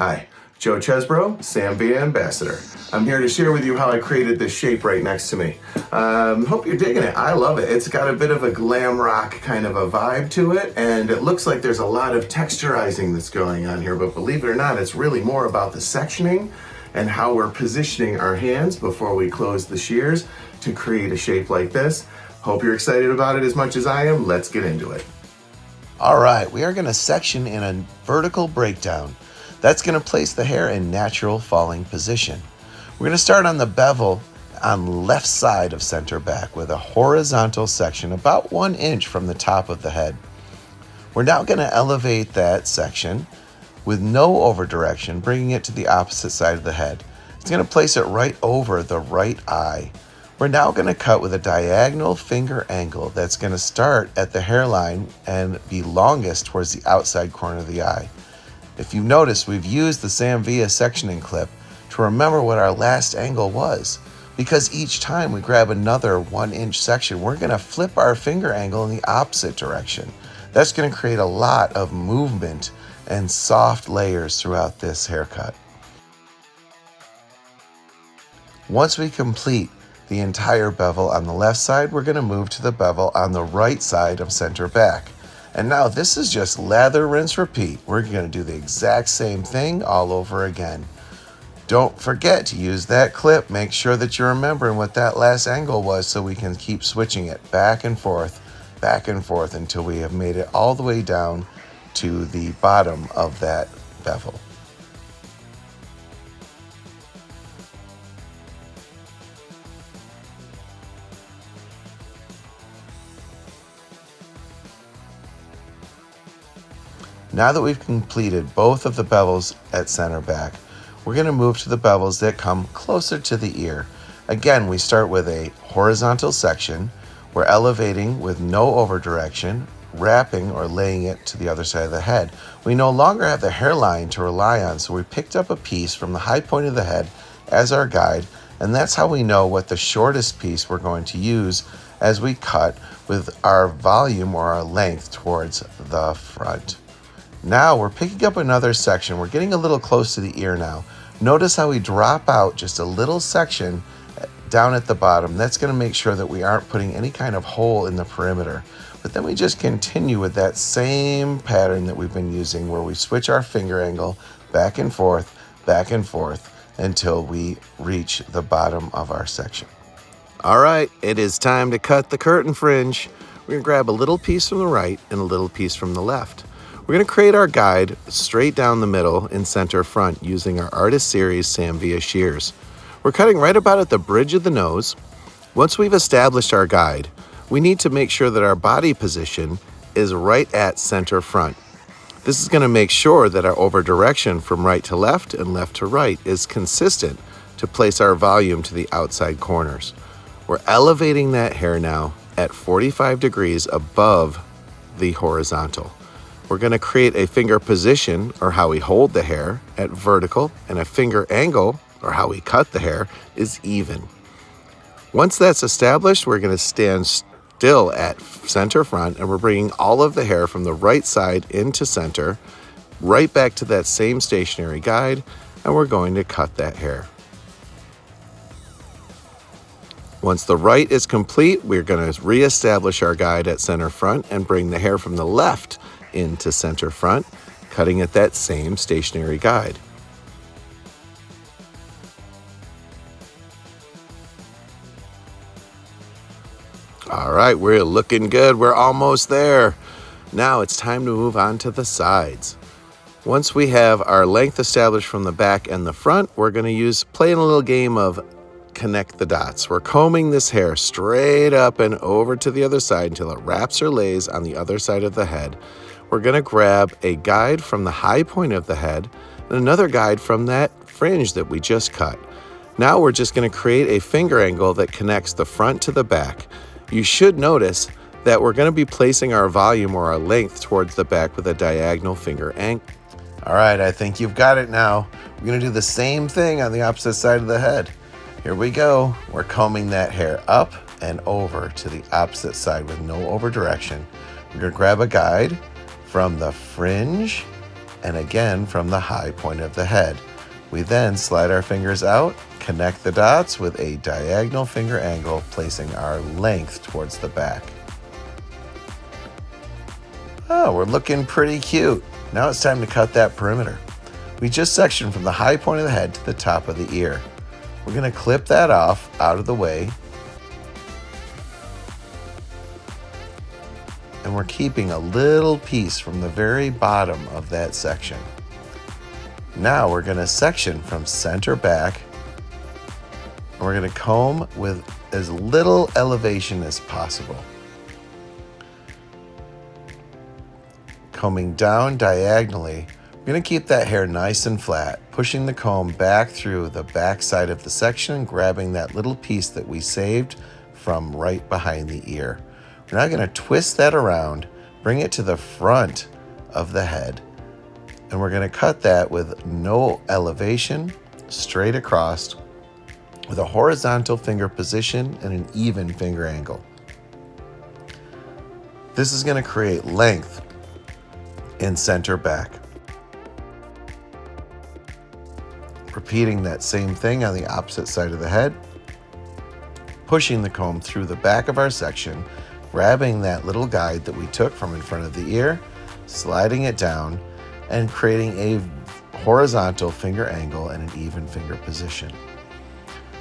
Hi, Joe Chesbro, Sam Villa Ambassador. I'm here to share with you how I created this shape right next to me. Hope you're digging it. I love it. It's got a bit of a glam rock kind of a vibe to it, and it looks like there's a lot of texturizing that's going on here, but believe it or not, it's really more about the sectioning and how we're positioning our hands before we close the shears to create a shape like this. Hope you're excited about it as much as I am. Let's get into it. All right, we are going to section in a vertical breakdown. That's going to place the hair in natural falling position. We're going to start on the bevel on the left side of center back with a horizontal section about 1 inch from the top of the head. We're now going to elevate that section with no over direction, bringing it to the opposite side of the head. It's going to place it right over the right eye. We're now going to cut with a diagonal finger angle that's going to start at the hairline and be longest towards the outside corner of the eye. If you notice, we've used the Sam Villa sectioning clip to remember what our last angle was, because each time we grab another 1 inch section, we're going to flip our finger angle in the opposite direction. That's going to create a lot of movement and soft layers throughout this haircut. Once we complete the entire bevel on the left side, we're going to move to the bevel on the right side of center back. And now this is just lather, rinse, repeat. We're going to do the exact same thing all over again. Don't forget to use that clip. Make sure that you're remembering what that last angle was so we can keep switching it back and forth until we have made it all the way down to the bottom of that bevel. Now that we've completed both of the bevels at center back, we're going to move to the bevels that come closer to the ear. Again, we start with a horizontal section. We're elevating with no over direction, wrapping or laying it to the other side of the head. We no longer have the hairline to rely on, so we picked up a piece from the high point of the head as our guide, and that's how we know what the shortest piece we're going to use as we cut with our volume or our length towards the front. Now we're picking up another section. We're getting a little close to the ear now. Notice how we drop out just a little section down at the bottom. That's going to make sure that we aren't putting any kind of hole in the perimeter. But then we just continue with that same pattern that we've been using, where we switch our finger angle back and forth until we reach the bottom of our section. All right, it is time to cut the curtain fringe. We're going to grab a little piece from the right and a little piece from the left. We're going to create our guide straight down the middle in center front using our Artist Series Sam Villa shears. We're cutting right about at the bridge of the nose. Once we've established our guide, we need to make sure that our body position is right at center front. This is going to make sure that our over direction from right to left and left to right is consistent to place our volume to the outside corners. We're elevating that hair now at 45 degrees above the horizontal. We're going to create a finger position, or how we hold the hair, at vertical, and a finger angle, or how we cut the hair, is even. Once that's established, we're going to stand still at center front, and we're bringing all of the hair from the right side into center, right back to that same stationary guide, and we're going to cut that hair. Once the right is complete, we're going to reestablish our guide at center front and bring the hair from the left into center front, cutting at that same stationary guide. All right, we're looking good. We're almost there. Now it's time to move on to the sides. Once we have our length established from the back and the front, we're going to play a little game of connect the dots. We're combing this hair straight up and over to the other side until it wraps or lays on the other side of the head. We're going to grab a guide from the high point of the head and another guide from that fringe that we just cut. Now we're just going to create a finger angle that connects the front to the back. You should notice that we're going to be placing our volume or our length towards the back with a diagonal finger angle. All right, I think you've got it now. We're going to do the same thing on the opposite side of the head. Here we go. We're combing that hair up and over to the opposite side with no over direction. We're going to grab a guide from the fringe and again from the high point of the head. We then slide our fingers out, connect the dots with a diagonal finger angle, placing our length towards the back. Oh, we're looking pretty cute. Now it's time to cut that perimeter. We just sectioned from the high point of the head to the top of the ear. We're going to clip that off out of the way. And we're keeping a little piece from the very bottom of that section. Now we're going to section from center back. And we're going to comb with as little elevation as possible. Combing down diagonally, we're going to keep that hair nice and flat, pushing the comb back through the back side of the section, grabbing that little piece that we saved from right behind the ear. We're now going to twist that around, bring it to the front of the head, and we're going to cut that with no elevation, straight across, with a horizontal finger position and an even finger angle. This is going to create length in center back. Repeating that same thing on the opposite side of the head, pushing the comb through the back of our section, grabbing that little guide that we took from in front of the ear, sliding it down, and creating a horizontal finger angle and an even finger position.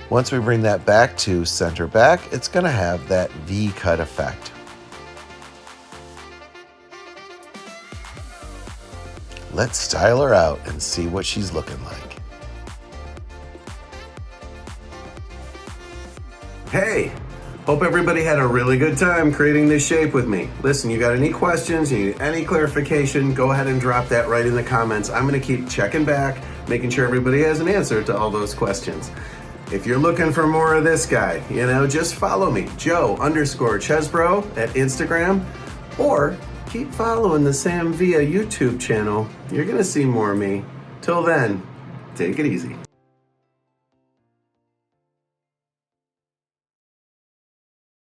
Once we bring that back to center back, it's going to have that V-cut effect. Let's style her out and see what she's looking like. Hey, hope everybody had a really good time creating this shape with me. Listen, you got any questions, you need any clarification, go ahead and drop that right in the comments. I'm gonna keep checking back, making sure everybody has an answer to all those questions. If you're looking for more of this guy, just follow me, Joe_Chesbro at Instagram, or keep following the Sam Via YouTube channel. You're gonna see more of me. Till then, take it easy.